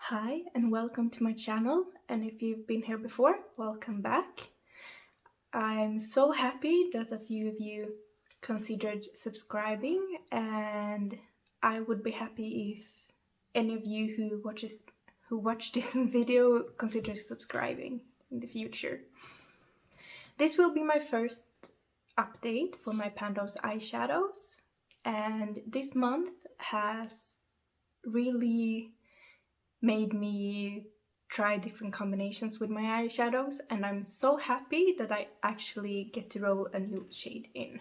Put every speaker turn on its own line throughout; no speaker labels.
Hi and welcome to my channel, and if you've been here before, welcome back. I'm so happy that a few of you considered subscribing, and I would be happy if any of you who watch this video consider subscribing in the future. This will be my first update for my Pando's eyeshadows, and this month has really made me try different combinations with my eyeshadows, and I'm so happy that I actually get to roll a new shade in.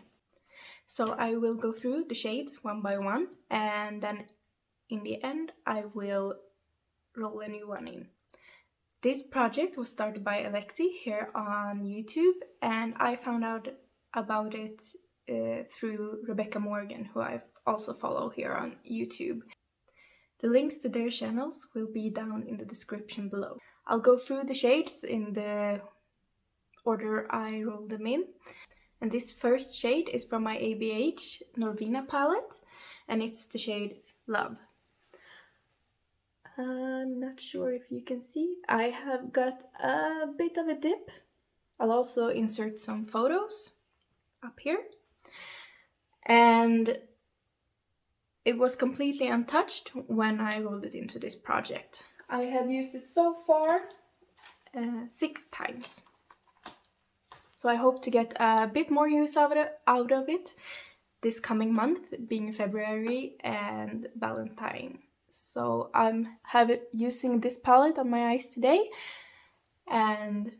So I will go through the shades one by one, and then in the end I will roll a new one in. This project was started by Alexi here on YouTube, and I found out about it through Rebecca Morgan, who I also follow here on YouTube. The links to their channels will be down in the description below. I'll go through the shades in the order I rolled them in. And this first shade is from my ABH Norvina palette, and it's the shade Love. I'm not sure if you can see. I have got a bit of a dip. I'll also insert some photos up here. And it was completely untouched when I rolled it into this project. I have used it so far 6 times. So I hope to get a bit more use out of it this coming month, being February and Valentine. So I'm using this palette on my eyes today, and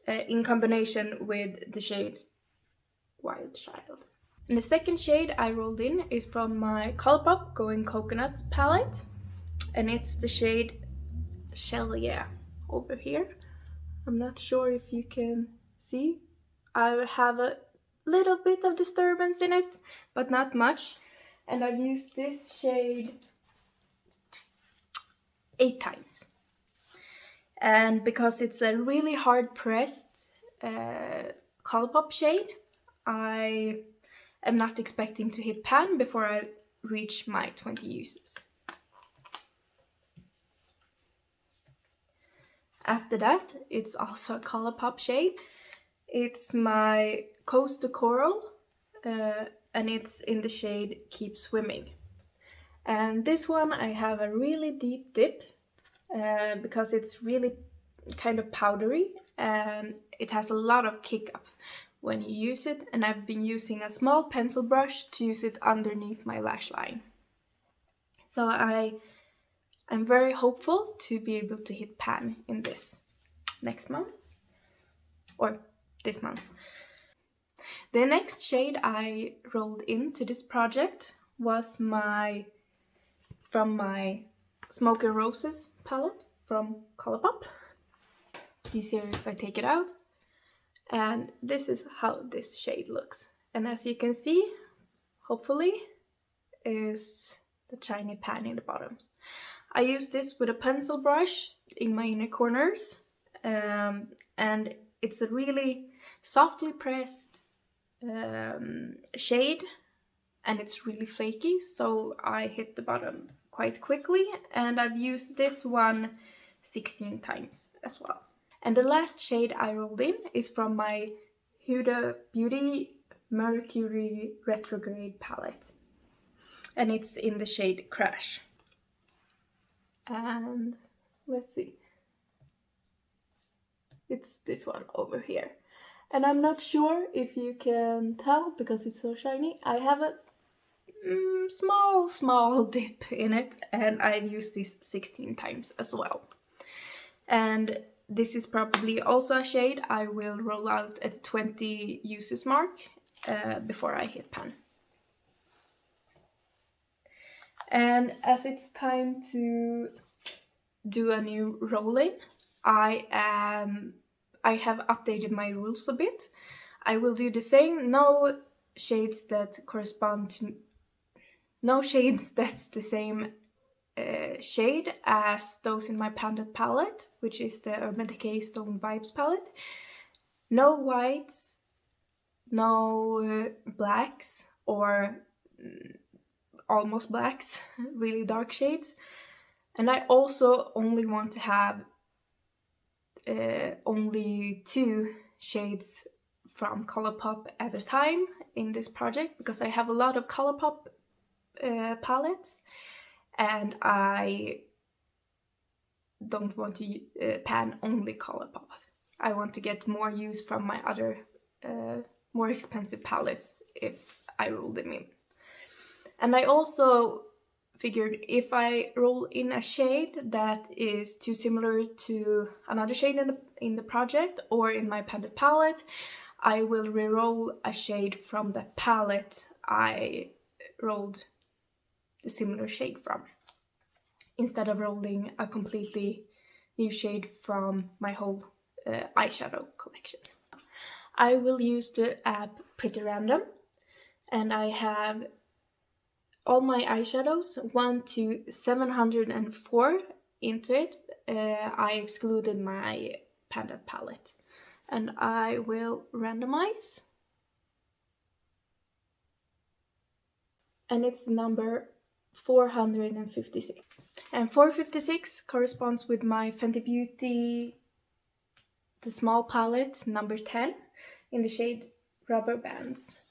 in combination with the shade Wild Child. And the second shade I rolled in is from my Colourpop Going Coconuts palette, and it's the shade Shell Yeah over here. I'm not sure if you can see. I have a little bit of disturbance in it, but not much. And I've used this shade 8 times. And because it's a really hard pressed Colourpop shade, I am not expecting to hit pan before I reach my 20 uses. After that, it's also a Colourpop shade. It's my Coast to Coral, and it's in the shade Keep Swimming. And this one I have a really deep dip because it's really kind of powdery and it has a lot of kick up when you use it, and I've been using a small pencil brush to use it underneath my lash line. So I'm very hopeful to be able to hit pan in this next month, or this month. The next shade I rolled into this project was from my Smoke and Roses palette from Colourpop. It's easier if I take it out. And this is how this shade looks. And as you can see, hopefully, is the shiny pan in the bottom. I use this with a pencil brush in my inner corners, and it's a really softly pressed shade, and it's really flaky, so I hit the bottom quite quickly, and I've used this one 16 times as well. And the last shade I rolled in is from my Huda Beauty Mercury Retrograde palette, and it's in the shade Crash. And let's see, it's this one over here. And I'm not sure if you can tell because it's so shiny. I have a small dip in it, and I've used this 16 times as well. And this is probably also a shade I will roll out at the 20 uses mark before I hit pan. And as it's time to do a new rolling, I have updated my rules a bit. I will do the same, no shades that's the same shade as those in my Panda palette, which is the Urban Decay Stone Vibes palette. No whites, no blacks or almost blacks, really dark shades. And I also only want to have only 2 shades from Colourpop at a time in this project, because I have a lot of Colourpop palettes, and I don't want to pan only Colourpop. I want to get more use from my other more expensive palettes if I roll them in. And I also figured if I roll in a shade that is too similar to another shade in the project or in my painted palette, I will re-roll a shade from the palette I rolled the similar shade from, instead of rolling a completely new shade from my whole eyeshadow collection. I will use the app Pretty Random, and I have all my eyeshadows 1 to 704 into it. I excluded my Pandat palette, and I will randomize, and it's the number 456. And 456 corresponds with my Fenty Beauty, the small palette, number 10, in the shade Rubber Bands.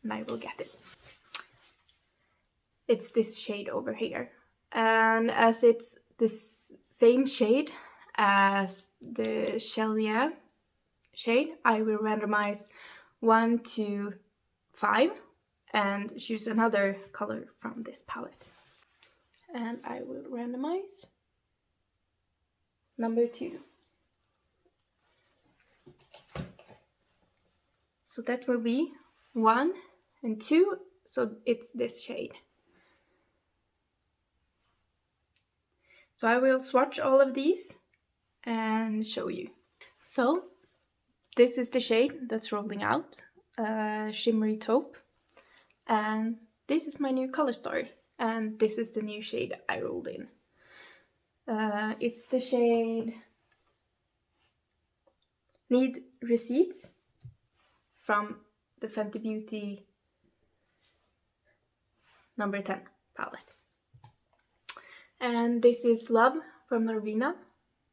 And I will get it. It's this shade over here. And as it's the same shade as the Shelia shade, I will randomize 1 to 5 and choose another color from this palette. And I will randomize number 2. So that will be 1 and 2, so it's this shade. So I will swatch all of these and show you. So this is the shade that's rolling out, Shimmery Taupe. And this is my new color story. And this is the new shade I rolled in. It's the shade Need Receipts from the Fenty Beauty number 10 palette. And this is Love from Norvina,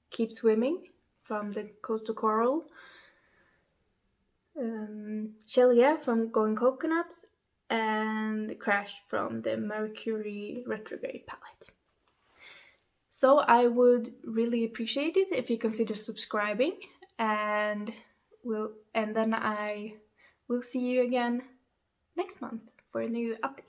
Keep Swimming from the Coastal Coral, Shelia from Going Coconuts, and Crash from the Mercury Retrograde palette. So I would really appreciate it if you consider subscribing, and then I will see you again next month for a new update.